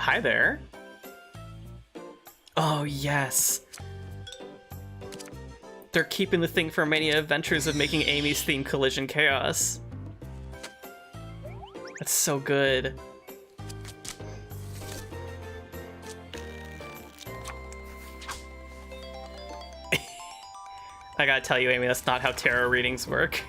hi there. Oh, yes. They're keeping the thing from Mania Adventures of making Amy's theme Collision Chaos. That's so good. I gotta tell you, Amy, that's not how tarot readings work.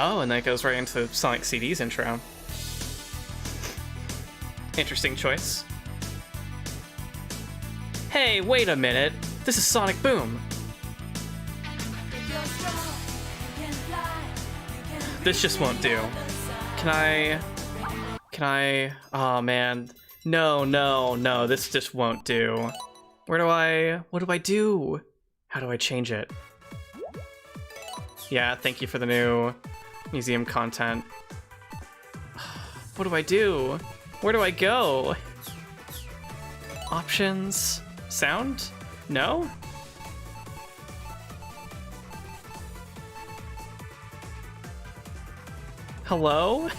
Oh, and that goes right into Sonic CD's intro. Interesting choice. Hey, wait a minute. This is Sonic Boom. This just won't do. Can I, oh man. No, this just won't do. What do I do? How do I change it? Yeah, thank you for the new museum content. What do I do? Where do I go? Options? Sound? No? Hello?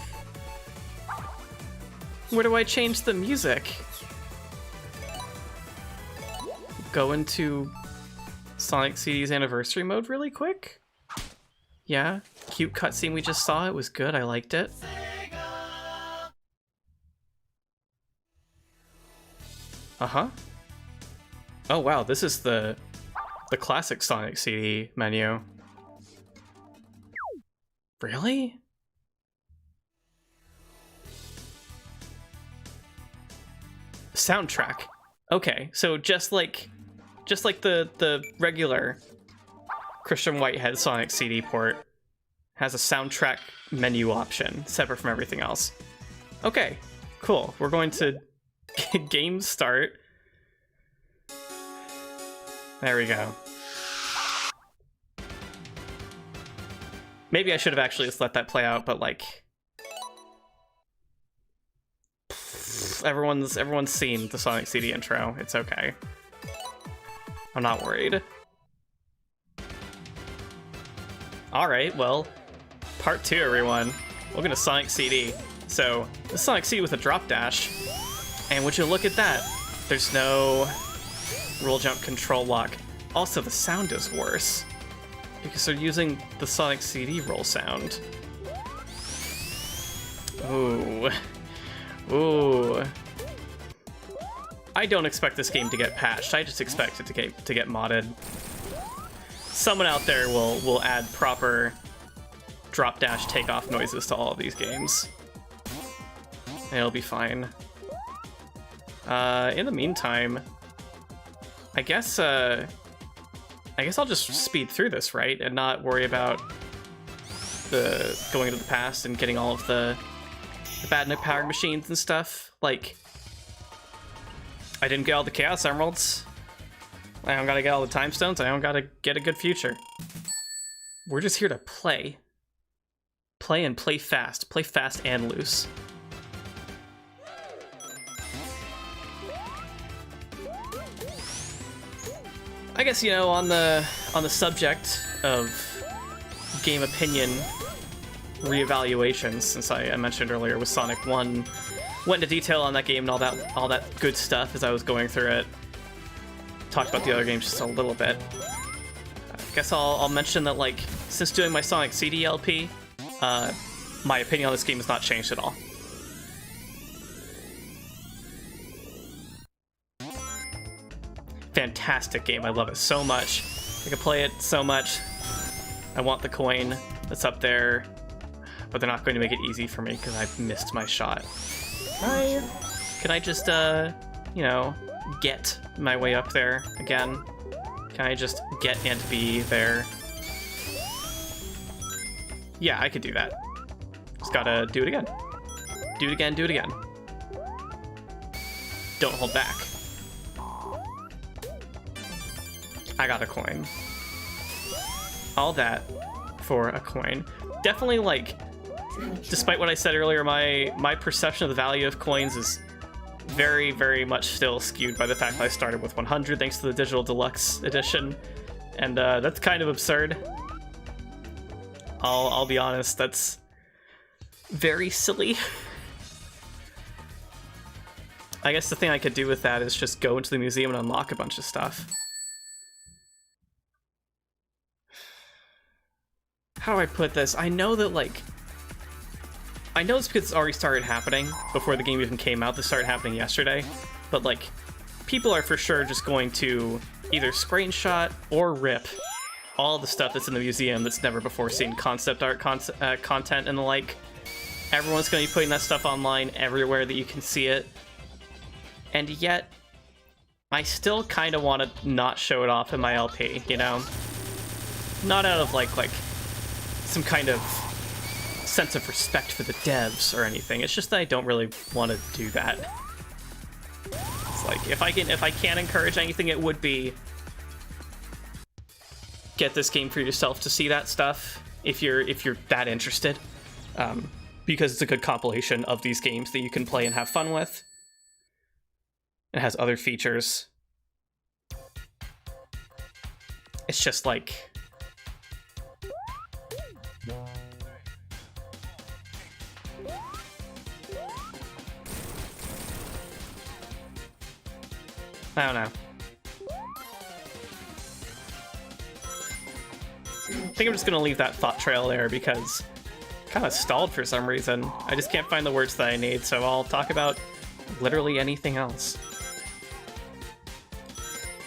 Where do I change the music? Go into Sonic CD's anniversary mode really quick? Yeah, cute cutscene we just saw. It was good. I liked it. Uh-huh. Oh wow, this is the classic Sonic CD menu. Really? Soundtrack. Okay, so just like the regular Christian Whitehead Sonic CD port has a soundtrack menu option separate from everything else. Okay, cool. We're going to game start. There we go. Maybe I should have actually just let that play out, but like everyone's seen the Sonic CD intro. It's okay. I'm not worried. Alright, well, part 2, everyone. Welcome to Sonic CD. So, this is Sonic CD with a drop dash. And would you look at that? There's no roll jump control lock. Also, the sound is worse, because they're using the Sonic CD roll sound. Ooh. Ooh. I don't expect this game to get patched. I just expect it to get modded. Someone out there will add proper drop dash takeoff noises to all of these games. And it'll be fine. In the meantime, I guess I'll just speed through this, right? And not worry about going into the past and getting all of the bad powered machines and stuff. Like, I didn't get all the Chaos Emeralds. I don't gotta get all the Time Stones. I don't gotta get a good future. We're just here to play. Play and play fast. Play fast and loose. I guess, you know, on the subject of game opinion reevaluations, since I mentioned earlier with Sonic 1, went into detail on that game and all that good stuff as I was going through it. Talked about the other games just a little bit. I guess I'll mention that, like, since doing my Sonic CD LP, my opinion on this game has not changed at all. Fantastic game. I love it so much. I could play it so much. I want the coin that's up there, but they're not going to make it easy for me because I've missed my shot. Can I just, you know, get my way up there again? Can I just get and be there? Yeah, I could do that. Just gotta do it again. Do it again, do it again. Don't hold back. I got a coin. All that for a coin. Definitely, like, despite what I said earlier, my perception of the value of coins is very, very much still skewed by the fact that I started with 100 thanks to the digital deluxe edition, and that's kind of absurd. I'll be honest, that's very silly. I guess the thing I could do with that is just go into the museum and unlock a bunch of stuff. How do I put this? I know that, like... I know it's because it's already started happening before the game even came out. This started happening yesterday. But, like, people are for sure just going to either screenshot or rip all the stuff that's in the museum that's never before seen concept art content and the like. Everyone's going to be putting that stuff online everywhere that you can see it. And yet, I still kind of want to not show it off in my LP, you know? Not out of, like some kind of sense of respect for the devs or anything. It's just that I don't really want to do that. It's like, if I can encourage anything, it would be get this game for yourself to see that stuff if you're that interested, because it's a good compilation of these games that you can play and have fun with. It has other features. It's just like... I don't know. I think I'm just gonna leave that thought trail there because it kind of stalled for some reason. I just can't find the words that I need, so I'll talk about literally anything else.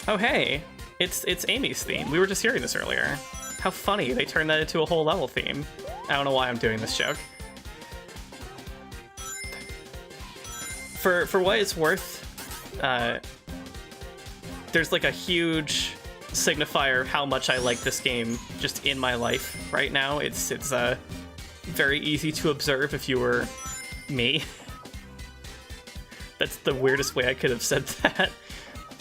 Oh hey, it's Amy's theme. We were just hearing this earlier. How funny, they turned that into a whole level theme. I don't know why I'm doing this joke. For what it's worth, there's like a huge signifier of how much I like this game just in my life right now. It's very easy to observe if you were me. That's the weirdest way I could have said that.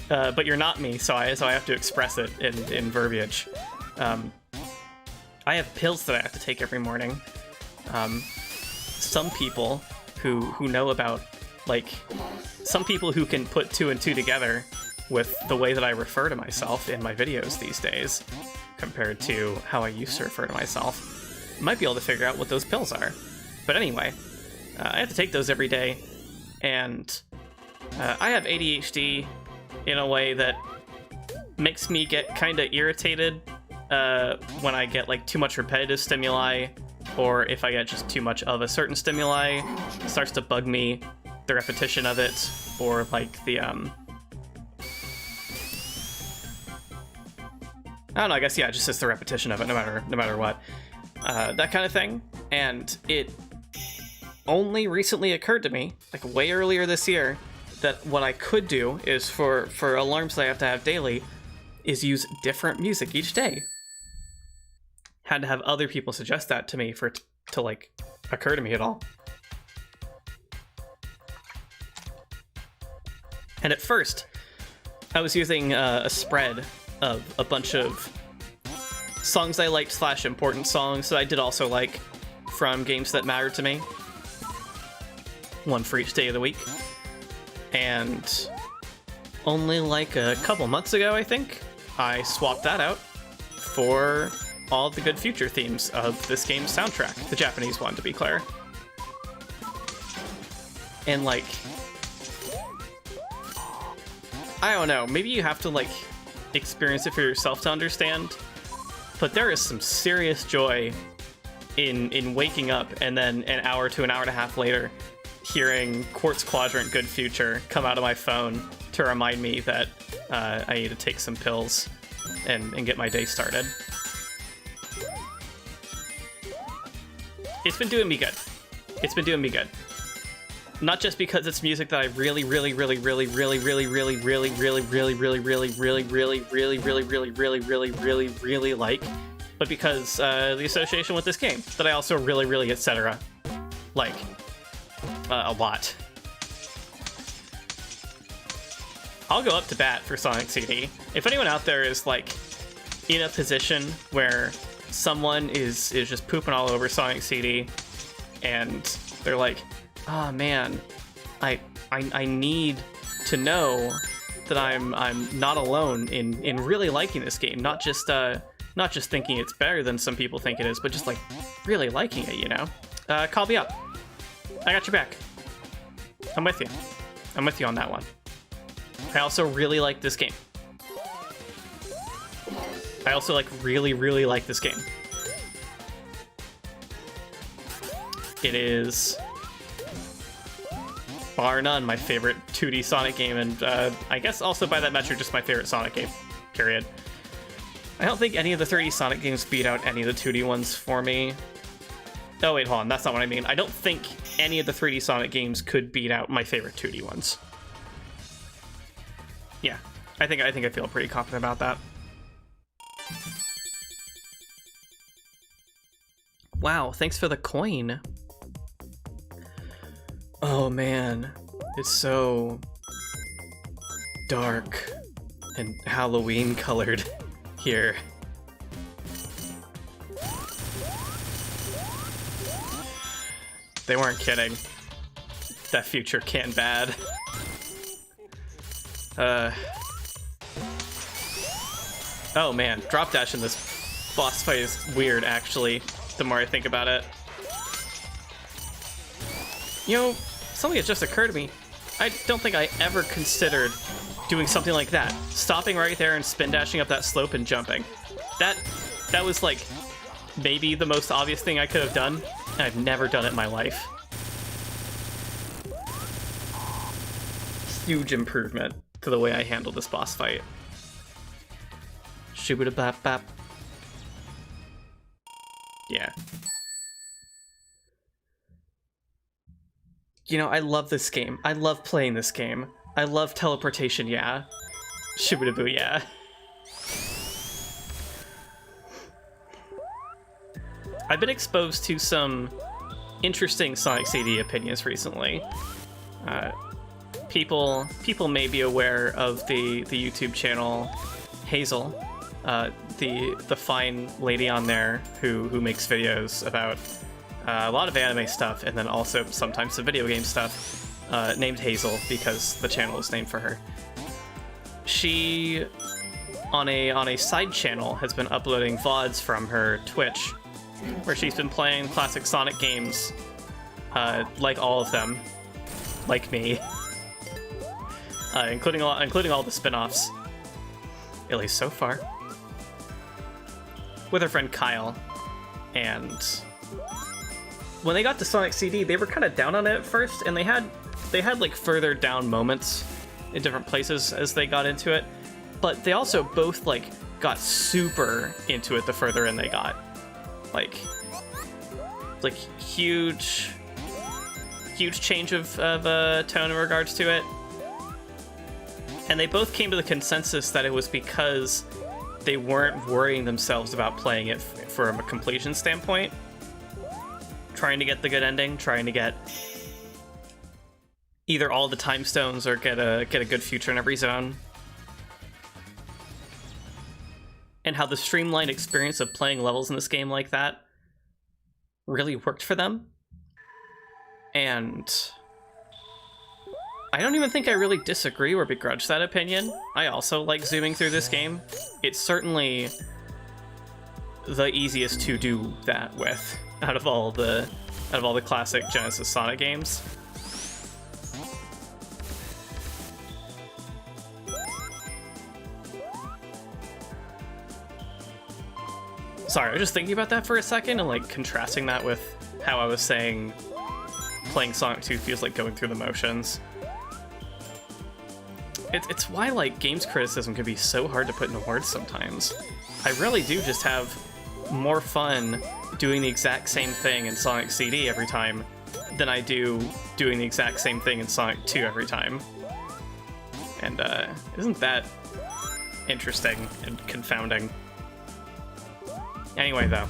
But you're not me, so I have to express it in verbiage. I have pills that I have to take every morning. Some people who know about, like, some people who can put two and two together with the way that I refer to myself in my videos these days, compared to how I used to refer to myself, might be able to figure out what those pills are. But anyway, I have to take those every day, and I have ADHD in a way that makes me get kind of irritated when I get like too much repetitive stimuli, or if I get just too much of a certain stimuli. It starts to bug me, the repetition of it, or like the I don't know, I guess, yeah, just the repetition of it, no matter what. That kind of thing. And it only recently occurred to me, like way earlier this year, that what I could do is for alarms that I have to have daily, is use different music each day. Had to have other people suggest that to me for it to like occur to me at all. And at first, I was using a spread of a bunch of songs I liked / important songs that I did also like from games that mattered to me. One for each day of the week. And only like a couple months ago, I think, I swapped that out for all the good future themes of this game's soundtrack, the Japanese one, to be clear. And like, I don't know, maybe you have to like experience it for yourself to understand, but there is some serious joy in waking up and then an hour to an hour and a half later hearing Quartz Quadrant Good Future come out of my phone to remind me that I need to take some pills and get my day started. It's been doing me good. It's been doing me good. Not just because it's music that I really like, but because the association with this game that I also really, etc. like a lot. I'll go up to bat for Sonic CD. If anyone out there is like in a position where someone is just pooping all over Sonic CD and they're like, oh man, I I need to know that I'm not alone in really liking this game, not just thinking it's better than some people think it is, but just like really liking it, you know? Call me up. I got your back. I'm with you. I'm with you on that one. I also really like this game. I also like really like this game. It is, bar none, my favorite 2D Sonic game, and I guess also by that measure, just my favorite Sonic game, period. I don't think any of the 3D Sonic games beat out any of the 2D ones for me. Oh wait, hold on, that's not what I mean. I don't think any of the 3D Sonic games could beat out my favorite 2D ones. Yeah, I think I feel pretty confident about that. Wow, thanks for the coin. Oh man, it's so dark and Halloween colored here. They weren't kidding. That future can't bad. Oh man, drop dash in this boss fight is weird, actually, the more I think about it. You know, something that just occurred to me. I don't think I ever considered doing something like that. Stopping right there and spin dashing up that slope and jumping. That was like maybe the most obvious thing I could have done, and I've never done it in my life. Huge improvement to the way I handled this boss fight. Shoo-ba-da-bap-bap. Yeah. You know, I love this game. I love playing this game. I love teleportation, yeah. Shoo-ba-da-boo, yeah. I've been exposed to some interesting Sonic CD opinions recently. People may be aware of the YouTube channel Hazel, the fine lady on there who makes videos about a lot of anime stuff and then also sometimes some video game stuff, named Hazel because the channel is named for her. She, on a side channel, has been uploading VODs from her Twitch, where she's been playing classic Sonic games, like all of them, like me, including all the spin-offs, at least so far, with her friend Kyle. And when they got to Sonic CD, they were kind of down on it at first, and they had like further down moments in different places as they got into it, but they also both like got super into it the further in they got. Like huge change of tone in regards to it. And they both came to the consensus that it was because they weren't worrying themselves about playing it from a completion standpoint. Trying to get the good ending, trying to get either all the time stones or get a good future in every zone. And how the streamlined experience of playing levels in this game like that really worked for them. And I don't even think I really disagree or begrudge that opinion. I also like zooming through this game. It's certainly the easiest to do that with out of all the classic Genesis Sonic games. Sorry, I was just thinking about that for a second and like contrasting that with how I was saying playing Sonic 2 feels like going through the motions. It's why like games criticism can be so hard to put into words sometimes. I really do just have more fun doing the exact same thing in Sonic CD every time than I do doing the exact same thing in Sonic 2 every time. And isn't that interesting and confounding? Anyway, though,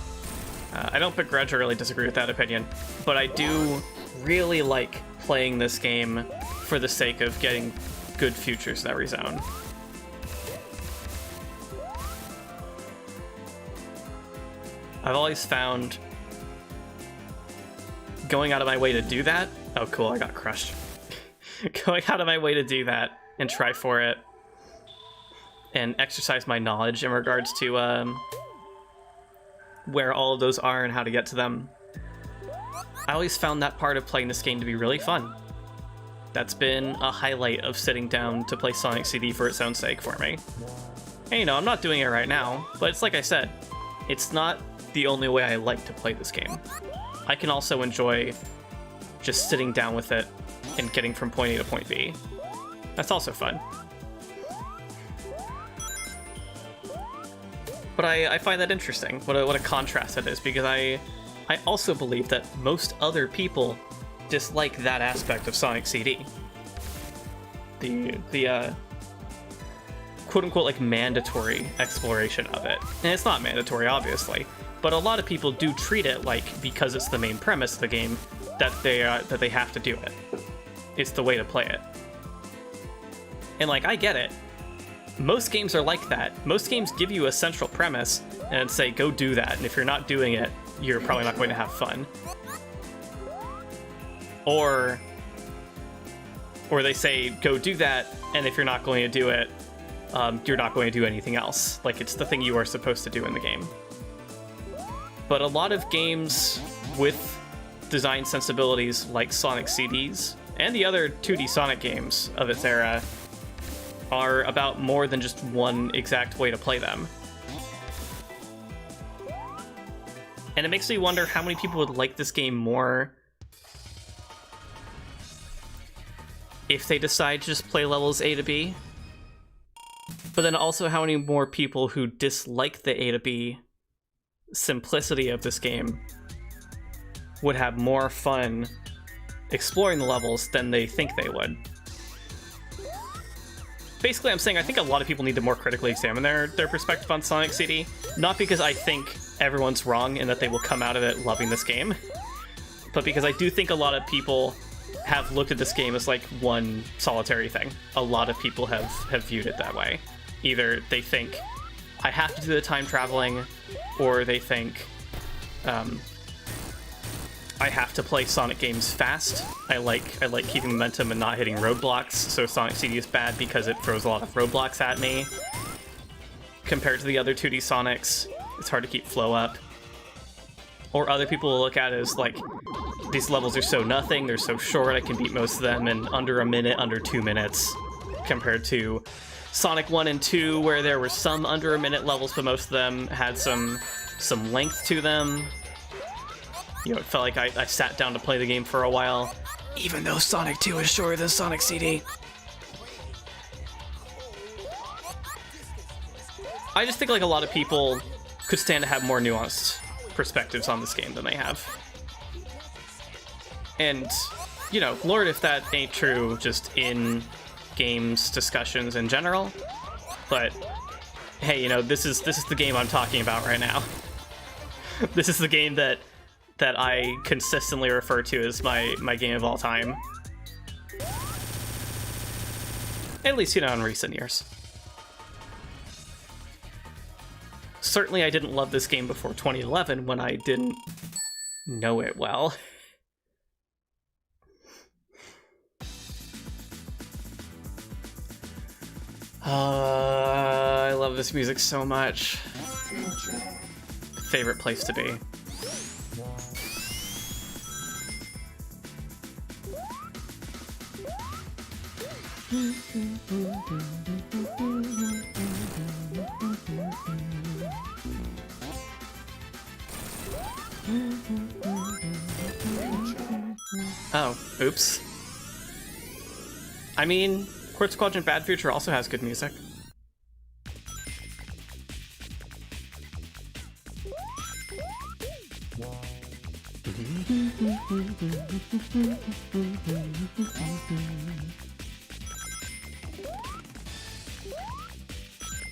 I don't begrudge or really disagree with that opinion, but I do really like playing this game for the sake of getting good futures in every zone. I've always found going out of my way to do that. Oh, cool, I got crushed. going out of my way to do that and try for it and exercise my knowledge in regards to where all of those are and how to get to them. I always found that part of playing this game to be really fun. That's been a highlight of sitting down to play Sonic CD for its own sake for me. And you know, I'm not doing it right now, but it's like I said, it's not the only way I like to play this game. I can also enjoy just sitting down with it and getting from point A to point B. That's also fun. But I find that interesting, what a contrast that is, because I also believe that most other people dislike that aspect of Sonic CD. The quote-unquote like mandatory exploration of it. And it's not mandatory, obviously, but a lot of people do treat it like, because it's the main premise of the game, that they have to do it. It's the way to play it. And like, I get it. Most games are like that. Most games give you a central premise and say, go do that, and if you're not doing it, you're probably not going to have fun. Or they say, go do that, and if you're not going to do it, you're not going to do anything else. Like, it's the thing you are supposed to do in the game. But a lot of games with design sensibilities like Sonic CDs, and the other 2D Sonic games of its era, are about more than just one exact way to play them. And it makes me wonder how many people would like this game more if they decide to just play levels A to B. But then also how many more people who dislike the A to B simplicity of this game would have more fun exploring the levels than they think they would. Basically, I'm saying I think a lot of people need to more critically examine their perspective on Sonic CD, not because I think everyone's wrong and that they will come out of it loving this game, but because I do think a lot of people have looked at this game as like one solitary thing. A lot of people have viewed it that way. Either they think, I have to do the time traveling, or they think, I have to play Sonic games fast. I like keeping momentum and not hitting roadblocks, so Sonic CD is bad because it throws a lot of roadblocks at me. Compared to the other 2D Sonics, it's hard to keep flow up. Or other people will look at it as like, these levels are so nothing, they're so short, I can beat most of them in under a minute, under 2 minutes, compared to Sonic 1 and 2, where there were some under a minute levels, but most of them had some length to them. You know, it felt like I sat down to play the game for a while, even though Sonic 2 is shorter than Sonic CD. I just think like a lot of people could stand to have more nuanced perspectives on this game than they have. And, you know, Lord, if that ain't true just in games discussions in general, but hey, you know, this is the game I'm talking about right now. This is the game that I consistently refer to as my game of all time. At least, you know, in recent years. Certainly I didn't love this game before 2011 when I didn't know it well. I love this music so much. Favorite place to be. Oh, oops. I mean, Quartz Quadrant Bad Future also has good music.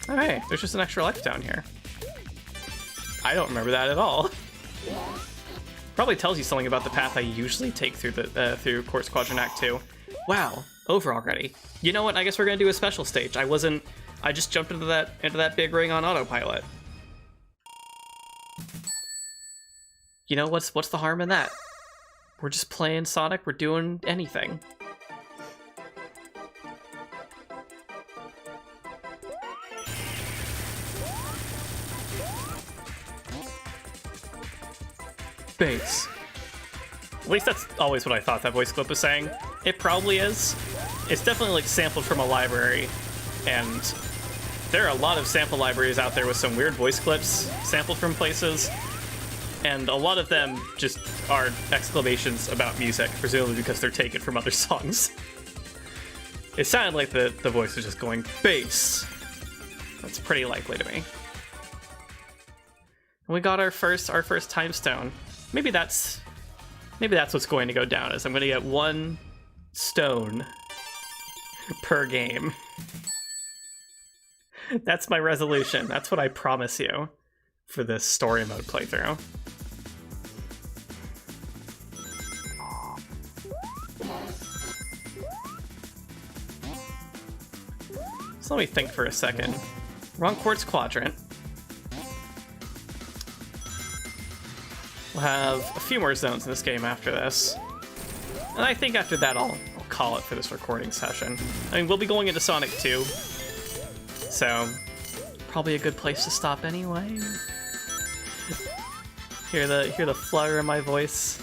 Oh hey, there's just an extra life down here. I don't remember that at all. Probably tells you something about the path I usually take through the through Quartz Quadrant Act 2. Wow, over already. You know what? I guess we're gonna do a special stage. I just jumped into that big ring on autopilot. You know what's the harm in that? We're just playing Sonic. We're doing anything. bass. At least that's always what I thought that voice clip was saying. It probably is. It's definitely like sampled from a library, and there are a lot of sample libraries out there with some weird voice clips sampled from places, and a lot of them just are exclamations about music, presumably because they're taken from other songs. It sounded like the voice was just going bass. That's pretty likely to me. And we got our first time stone. Maybe that's what's going to go down, is I'm going to get 1 stone per game. That's my resolution. That's what I promise you for this story mode playthrough. So let me think for a second. We're on Quartz Quadrant. We'll have a few more zones in this game after this. And I think after that I'll call it for this recording session. I mean, we'll be going into Sonic 2. So, probably a good place to stop anyway. Hear the flutter in my voice.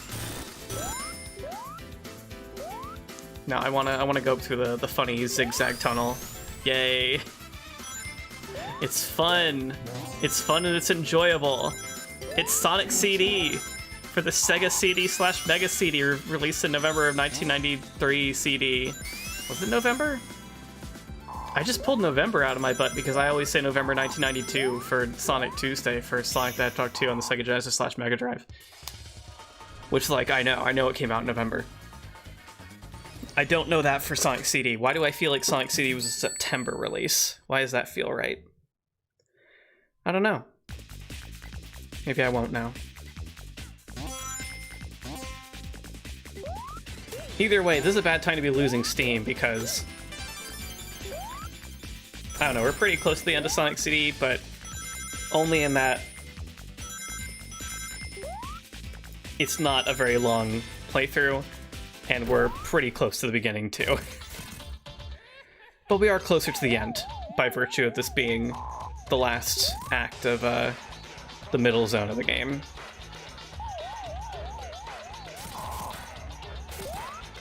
No, I wanna go through the funny zigzag tunnel. Yay. It's fun. It's fun and it's enjoyable. It's Sonic CD for the Sega CD/Mega CD released in November of 1993 CD. Was it November? I just pulled November out of my butt because I always say November 1992 for Sonic Tuesday for Sonic the Hedgehog 2 on the Sega Genesis/Mega Drive. Which, like, I know it came out in November. I don't know that for Sonic CD. Why do I feel like Sonic CD was a September release? Why does that feel right? I don't know. Maybe I won't know. Either way, this is a bad time to be losing steam because I don't know, we're pretty close to the end of Sonic CD, but only in that it's not a very long playthrough, and we're pretty close to the beginning too. But we are closer to the end by virtue of this being the last act of the middle zone of the game.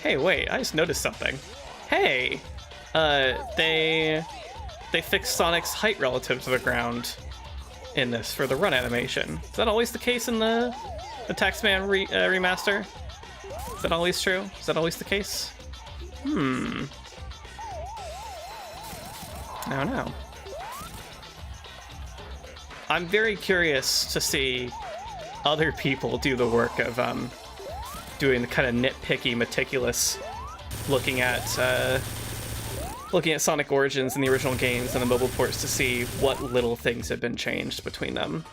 Hey, wait, I just noticed something. Hey! They fixed Sonic's height relative to the ground in this for the run animation. Is that always the case in the Taxman remaster? Is that always true? Is that always the case? I don't know. I'm very curious to see other people do the work of doing the kind of nitpicky, meticulous looking at Sonic Origins and the original games and the mobile ports to see what little things have been changed between them.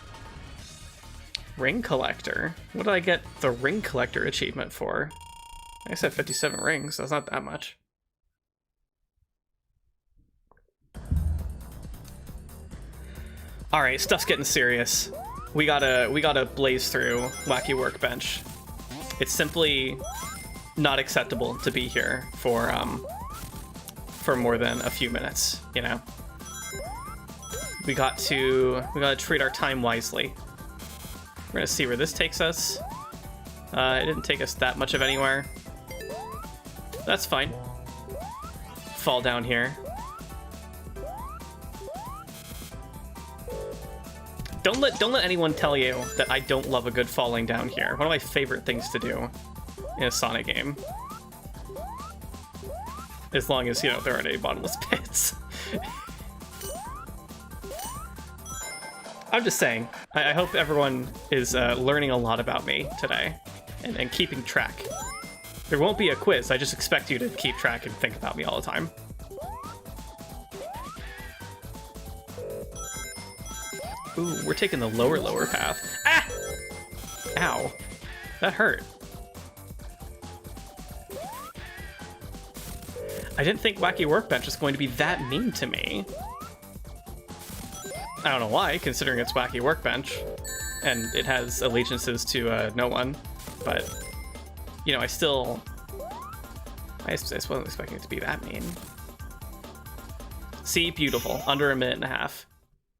Ring Collector. What did I get the Ring Collector achievement for? I said 57 rings. That's not that much. All right, stuff's getting serious. We gotta blaze through Wacky Workbench. It's simply not acceptable to be here for more than a few minutes, you know? We gotta treat our time wisely. We're gonna see where this takes us. It didn't take us that much of anywhere. That's fine. Fall down here. Don't let anyone tell you that I don't love a good falling down here. One of my favorite things to do in a Sonic game. As long as, you know, there aren't any bottomless pits. I'm just saying, I hope everyone is learning a lot about me today and keeping track. There won't be a quiz, I just expect you to keep track and think about me all the time. Ooh, we're taking the lower path. Ah! Ow. That hurt. I didn't think Wacky Workbench was going to be that mean to me. I don't know why, considering it's Wacky Workbench, and it has allegiances to no one, but, you know, I just wasn't expecting it to be that mean. See, beautiful. Under a minute and a half.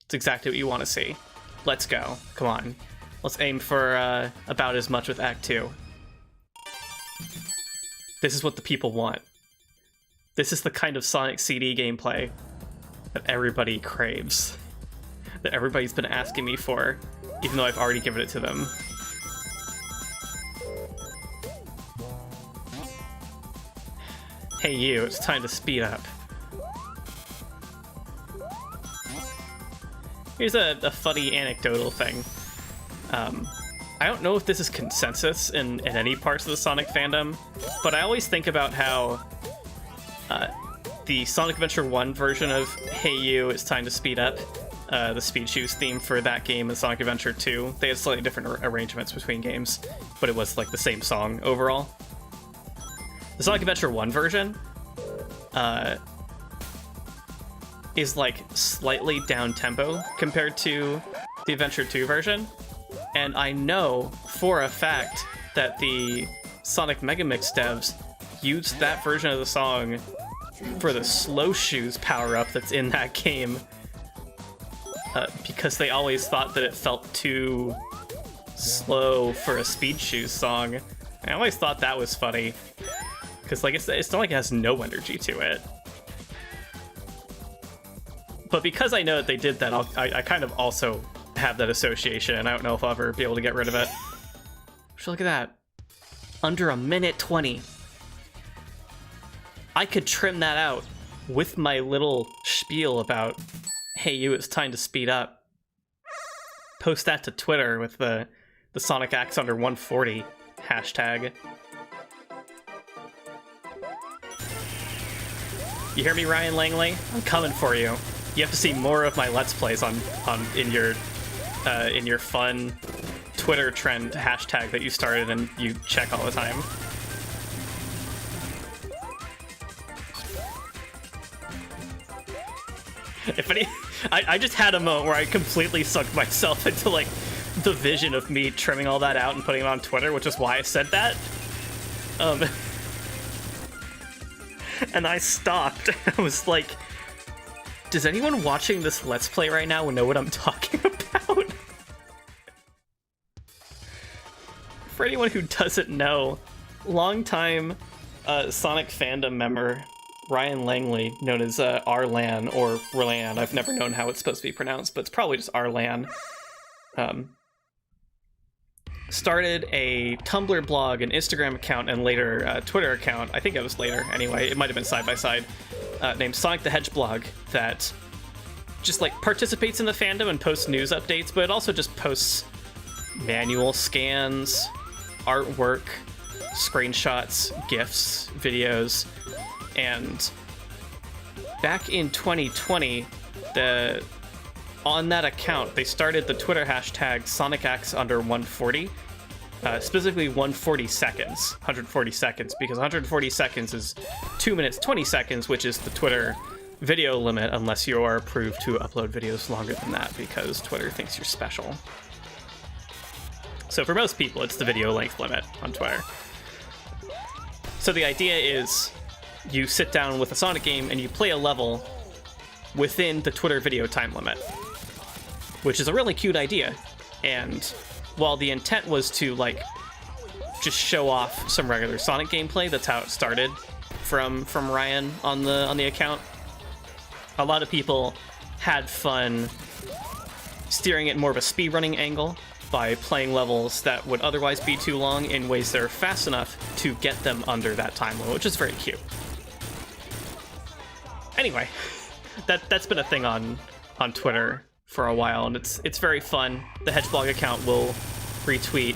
It's exactly what you want to see. Let's go. Come on. Let's aim for about as much with Act 2. This is what the people want. This is the kind of Sonic CD gameplay that everybody craves. That everybody's been asking me for, even though I've already given it to them. Hey you, it's time to speed up. Here's a funny anecdotal thing. I don't know if this is consensus in any parts of the Sonic fandom, but I always think about how the Sonic Adventure 1 version of Hey You, It's Time to Speed Up, the Speed Shoes theme for that game and Sonic Adventure 2, they had slightly different arrangements between games, but it was like the same song overall. The Sonic Adventure 1 version is like slightly down tempo compared to the Adventure 2 version, and I know for a fact that the Sonic Megamix devs used that version of the song for the Slow Shoes power-up that's in that game, because they always thought that it felt too slow for a Speed Shoes song. I always thought that was funny, because like it's not like it has no energy to it. But because I know that they did that, I kind of also have that association, and I don't know if I'll ever be able to get rid of it. So look at that. Under a minute 20. I could trim that out with my little spiel about, hey you, it's time to speed up. Post that to Twitter with the Sonic Acts under 140 hashtag. You hear me, Ryan Langley? I'm coming for you. You have to see more of my Let's Plays in your fun Twitter trend hashtag that you started and you check all the time. I just had a moment where I completely sunk myself into like the vision of me trimming all that out and putting it on Twitter, which is why I said that. And I stopped. I was like, does anyone watching this Let's Play right now know what I'm talking about? For anyone who doesn't know, longtime Sonic fandom member Ryan Langley, known as Arlan or Rlan, I've never known how it's supposed to be pronounced, but it's probably just Arlan, started a Tumblr blog, an Instagram account, and later a Twitter account. I think it was later anyway, it might have been side by side, named Sonic the Hedgehog, that just like participates in the fandom and posts news updates, but it also just posts manual scans, artwork, screenshots, GIFs, videos. And back in 2020, on that account, they started the Twitter hashtag SonicAx under 140, specifically 140 seconds, 140 seconds, because 140 seconds is 2 minutes 20 seconds, which is the Twitter video limit, unless you are approved to upload videos longer than that, because Twitter thinks you're special. So for most people, it's the video length limit on Twitter. So the idea is, you sit down with a Sonic game and you play a level within the Twitter video time limit, which is a really cute idea. And while the intent was to like just show off some regular Sonic gameplay, that's how it started from Ryan on the account. A lot of people had fun steering it more of a speedrunning angle by playing levels that would otherwise be too long in ways that are fast enough to get them under that time limit, which is very cute. Anyway, that's been a thing on Twitter for a while, and it's very fun. The Hedgehog account will retweet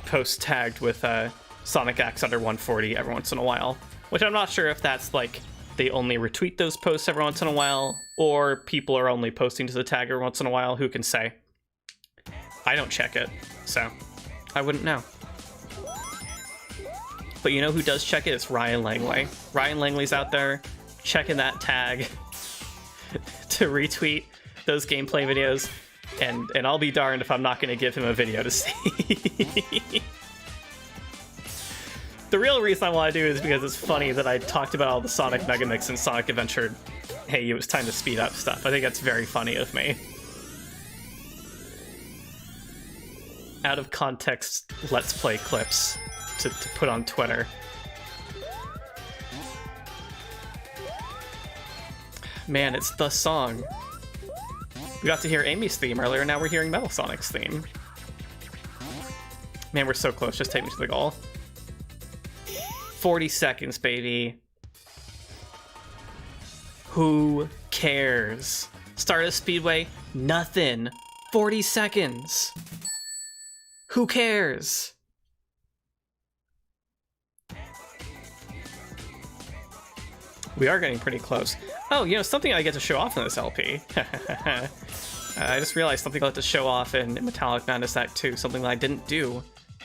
posts tagged with Sonic Acts under 140 every once in a while, which I'm not sure if that's like they only retweet those posts every once in a while, or people are only posting to the tag every once in a while. Who can say? I don't check it, so I wouldn't know. But you know who does check it? It's Ryan Langley. Ryan Langley's out there checking that tag to retweet those gameplay videos, and I'll be darned if I'm not going to give him a video to see. The real reason I want to do it is because it's funny that I talked about all the Sonic Megamix and Sonic Adventure, hey, it was time to speed up stuff. I think that's very funny of me. out of context Let's Play clips to put on Twitter. Man, it's the song. We got to hear Amy's theme earlier, now we're hearing Metal Sonic's theme. Man, we're so close, just take me to the goal. 40 seconds, baby. Who cares? Stardust Speedway, nothing. 40 seconds. Who cares? We are getting pretty close. Oh, you know, something I get to show off in this LP. I just realized something I like to show off in Metallic Madness Act 2, something that I didn't do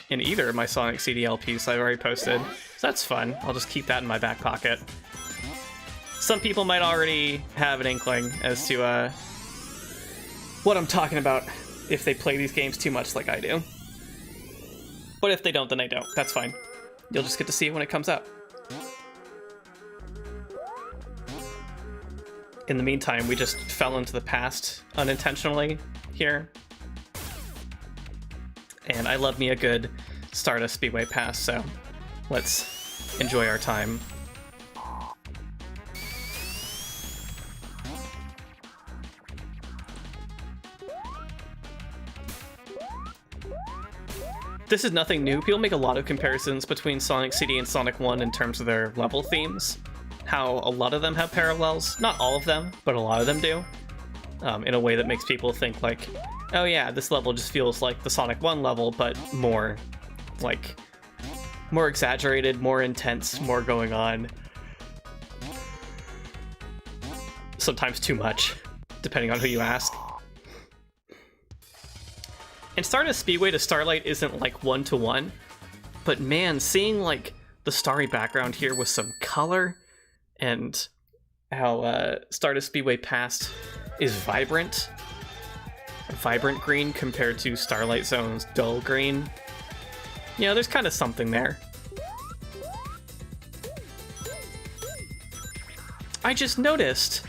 in either of my Sonic CD LPs I've already posted. So that's fun. I'll just keep that in my back pocket. Some people might already have an inkling as to what I'm talking about if they play these games too much like I do. But if they don't, then they don't. That's fine. You'll just get to see it when it comes out. In the meantime, we just fell into the past unintentionally here. And I love me a good Stardust Speedway pass, so let's enjoy our time. This is nothing new. People make a lot of comparisons between Sonic CD and Sonic 1 in terms of their level themes. How a lot of them have parallels. Not all of them, but a lot of them do. In a way that makes people think like, oh yeah, this level just feels like the Sonic 1 level, but more, like, more exaggerated, more intense, more going on. Sometimes too much, depending on who you ask. And Stardust Speedway to Starlight isn't like one-to-one, but man, seeing like the starry background here with some color, and how Stardust Speedway Past is vibrant green compared to Starlight Zone's dull green. You know, there's kind of something there. I just noticed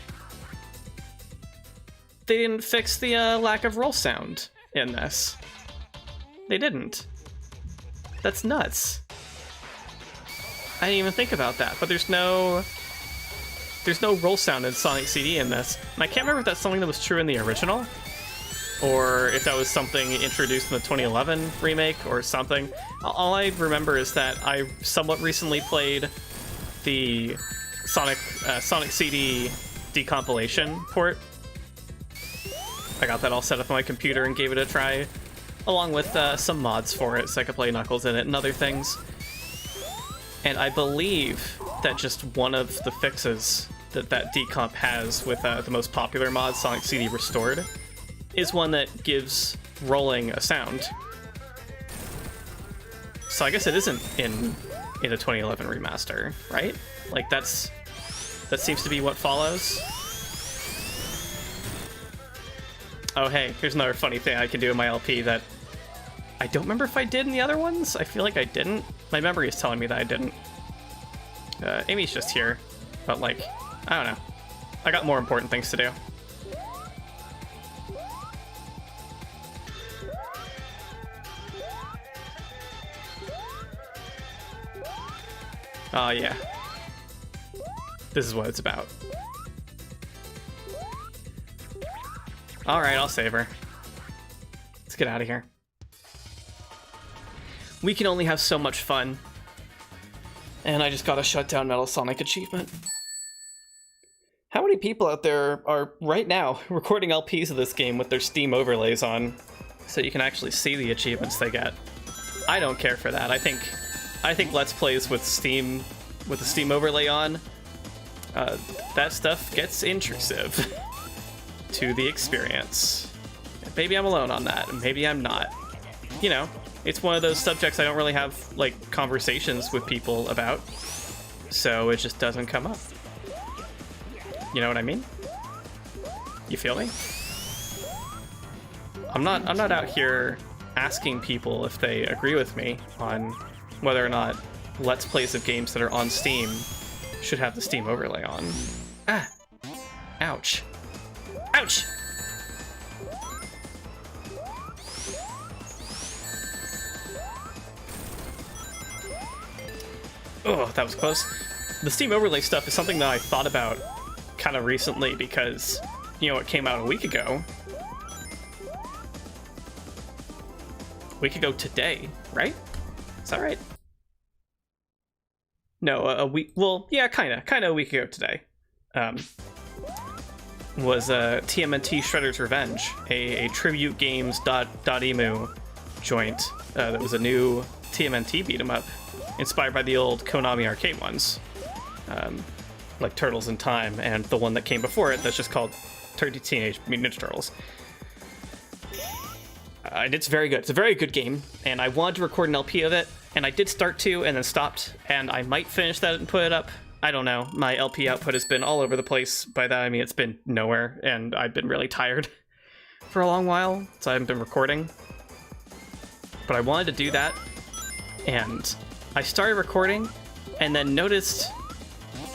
they didn't fix the lack of roll sound in this. They didn't. That's nuts. I didn't even think about that, but there's no roll sound in Sonic CD in this. And I can't remember if that's something that was true in the original, or if that was something introduced in the 2011 remake or something. All I remember is that I somewhat recently played the Sonic CD decompilation port. I got that all set up on my computer and gave it a try, along with some mods for it so I could play Knuckles in it and other things. And I believe that just one of the fixes that decomp has with the most popular mod, Sonic CD Restored, is one that gives rolling a sound. So I guess it isn't in a 2011 remaster, right? Like that seems to be what follows. Oh hey, here's another funny thing I can do in my LP that I don't remember if I did in the other ones. I feel like I didn't. My memory is telling me that I didn't. Amy's just here, but like, I don't know. I got more important things to do. Oh yeah. This is what it's about. Alright, I'll save her. Let's get out of here. We can only have so much fun. And I just got a shut down Metal Sonic achievement. How many people out there are right now recording LPs of this game with their Steam overlays on so you can actually see the achievements they get? I don't care for that. I think Let's Plays with Steam, with the Steam overlay on, that stuff gets intrusive to the experience. Maybe I'm alone on that, and maybe I'm not. You know, it's one of those subjects I don't really have, like, conversations with people about, so it just doesn't come up. You know what I mean? You feel me? I'm not out here asking people if they agree with me on whether or not Let's Plays of games that are on Steam should have the Steam overlay on. Ah! Ouch. Ouch! Oh, that was close. The Steam Overlay stuff is something that I thought about kind of recently because, you know, it came out a week ago. A week ago today, right? Is that right? No, a week. Well, yeah, kind of a week ago today. Was TMNT Shredder's Revenge, a Tribute Games.emu joint that was a new TMNT beat 'em up, inspired by the old Konami arcade ones, like Turtles in Time, and the one that came before it that's just called Teenage Mutant Ninja Turtles. And it's very good. It's a very good game, and I wanted to record an LP of it, and I did start to, and then stopped, and I might finish that and put it up. I don't know. My LP output has been all over the place. By that, I mean it's been nowhere, and I've been really tired for a long while, so I haven't been recording. But I wanted to do that, and I started recording, and then noticed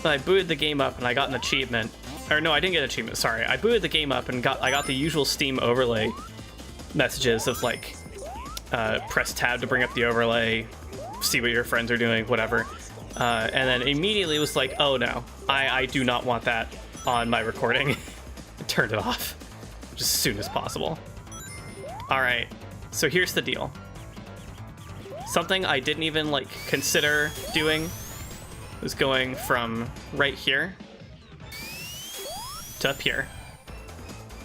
that I booted the game up, and I got an achievement. Or no, I didn't get an achievement, sorry. I booted the game up, and I got the usual Steam overlay messages of, like, press tab to bring up the overlay, see what your friends are doing, whatever. And then immediately was like, oh no, I do not want that on my recording. Turned it off just as soon as possible. Alright, so here's the deal. Something I didn't even like consider doing was going from right here to up here.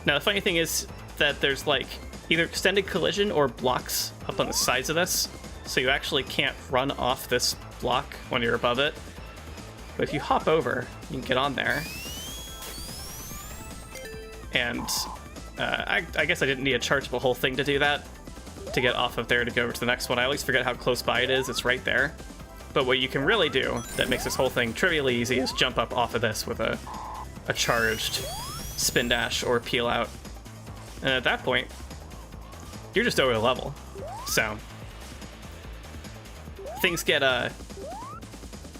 Now the funny thing is that there's like either extended collision or blocks up on the sides of this, so you actually can't run off this block when you're above it. But if you hop over, you can get on there. And I guess I didn't need to charge the whole thing to do that, to get off of there to go over to the next one. I always forget how close by it is. It's right there. But what you can really do that makes this whole thing trivially easy is jump up off of this with a charged spin dash or peel out. And at that point, you're just over the level. So things get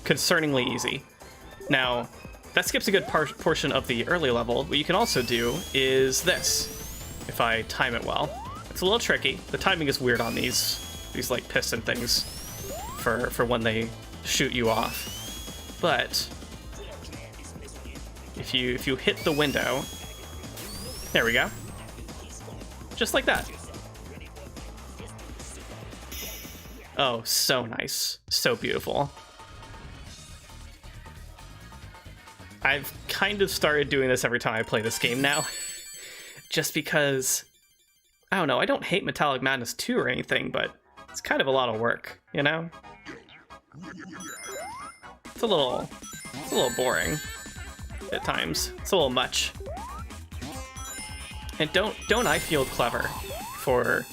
concerningly easy. Now, that skips a good portion of the early level. What you can also do is this, if I time it well. It's a little tricky. The timing is weird on these like piston things for when they shoot you off. But if you hit the window, there we go. Just like that. Oh, so nice. So beautiful. I've kind of started doing this every time I play this game now. Just because, I don't know, I don't hate Metallic Madness 2 or anything, but it's kind of a lot of work, you know? It's a little boring at times. It's a little much. And don't I feel clever for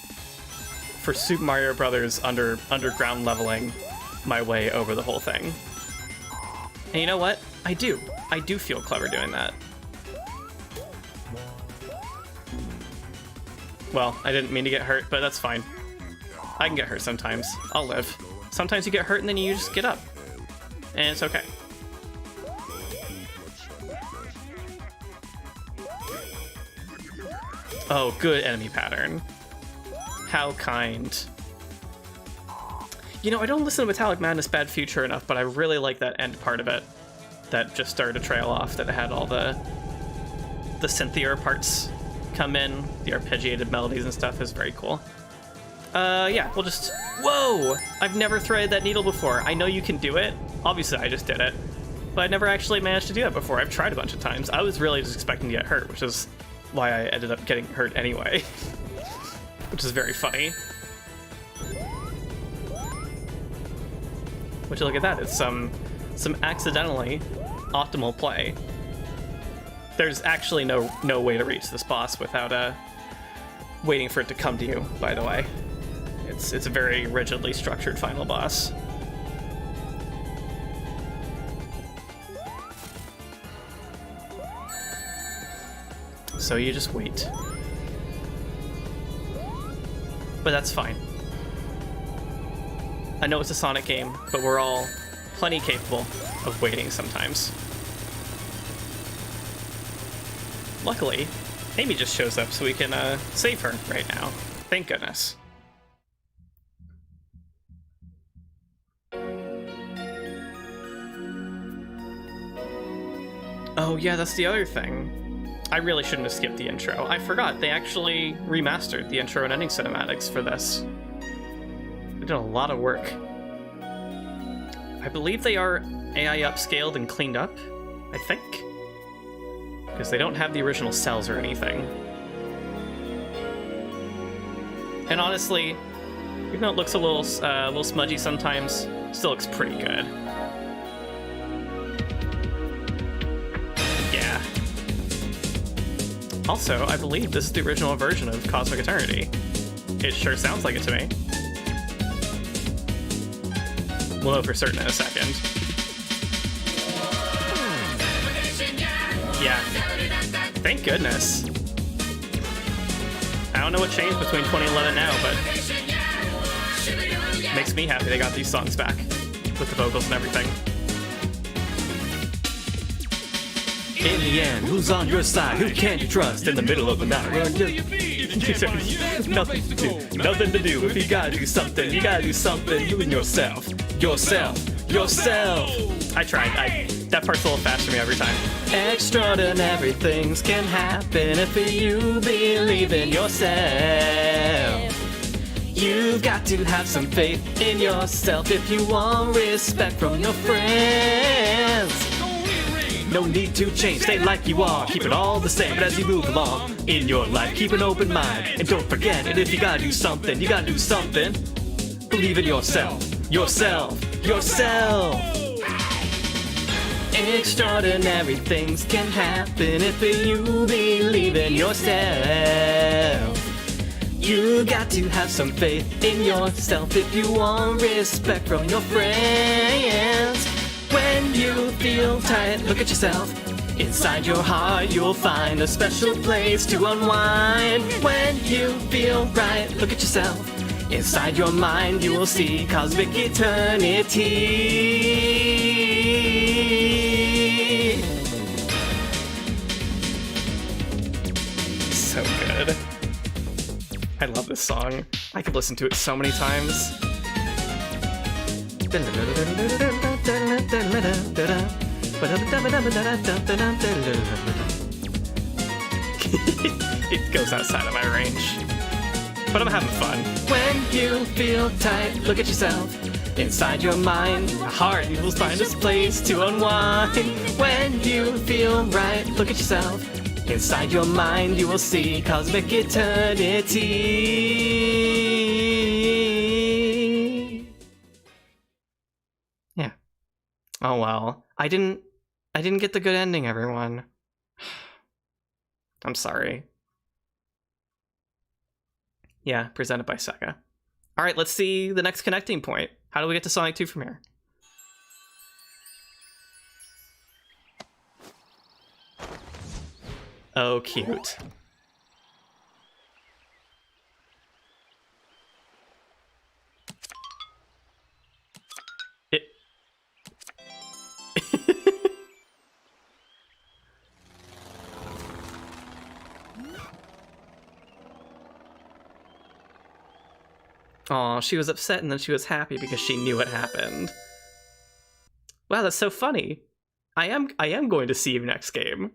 Super Mario Brothers underground leveling my way over the whole thing. And you know what? I do feel clever doing that. Well, I didn't mean to get hurt, but that's fine. I can get hurt sometimes. I'll live. Sometimes you get hurt and then you just get up. And it's okay. Oh, good enemy pattern. How kind. You know, I don't listen to Metallic Madness Bad Future enough, but I really like that end part of it that just started to trail off, that had all the synthier parts come in, the arpeggiated melodies and stuff is very cool. Yeah, we'll just... Whoa! I've never threaded that needle before. I know you can do it. Obviously, I just did it. But I never actually managed to do that before. I've tried a bunch of times. I was really just expecting to get hurt, which is why I ended up getting hurt anyway. Which is very funny. Would you look at that? It's some accidentally optimal play. There's actually no way to reach this boss without waiting for it to come to you, by the way. It's a very rigidly structured final boss. So you just wait. But that's fine. I know it's a Sonic game, but we're all plenty capable of waiting sometimes. Luckily, Amy just shows up so we can save her right now. Thank goodness. Oh yeah, that's the other thing. I really shouldn't have skipped the intro. I forgot, they actually remastered the intro and ending cinematics for this. They did a lot of work. I believe they are AI upscaled and cleaned up, I think. Because they don't have the original cells or anything. And honestly, even though it looks a little smudgy sometimes, still looks pretty good. Yeah. Also, I believe this is the original version of Cosmic Eternity. It sure sounds like it to me. We'll know for certain in a second. Yeah. Thank goodness. I don't know what changed between 2011 now, but it makes me happy they got these songs back with the vocals and everything. In the end, who's on your side? Who can you trust in the middle of the night? Nothing to do. Nothing to do. If you gotta do something, you gotta do something. You and yourself. Yourself. Yourself. I tried. That part's a little fast for me every time. Extraordinary things can happen if you believe in yourself. You've got to have some faith in yourself if you want respect from your friends. No need to change, stay like you are, keep it all the same. But as you move along in your life, keep an open mind. And don't forget, and if you gotta do something, you gotta do something. Believe in yourself, yourself, yourself. Extraordinary things can happen if you believe in yourself. You got to have some faith in yourself if you want respect from your friends. When you feel tired, look at yourself. Inside your heart, you'll find a special place to unwind. When you feel right, look at yourself. Inside your mind, you will see cosmic eternity. So good. I love this song. I could listen to it so many times. It goes outside of my range, but I'm having fun. When you feel tight, look at yourself. Inside your mind, heart, you will find this place to unwind. When you feel right, look at yourself. Inside your mind, you will see cosmic eternity. Yeah. Oh well. I didn't get the good ending, everyone. I'm sorry. Yeah, presented by Sega. All right, let's see the next connecting point. How do we get to Sonic 2 from here? Oh, cute. It... Aw, she was upset and then she was happy because she knew what happened. Wow, that's so funny. I am going to see you next game.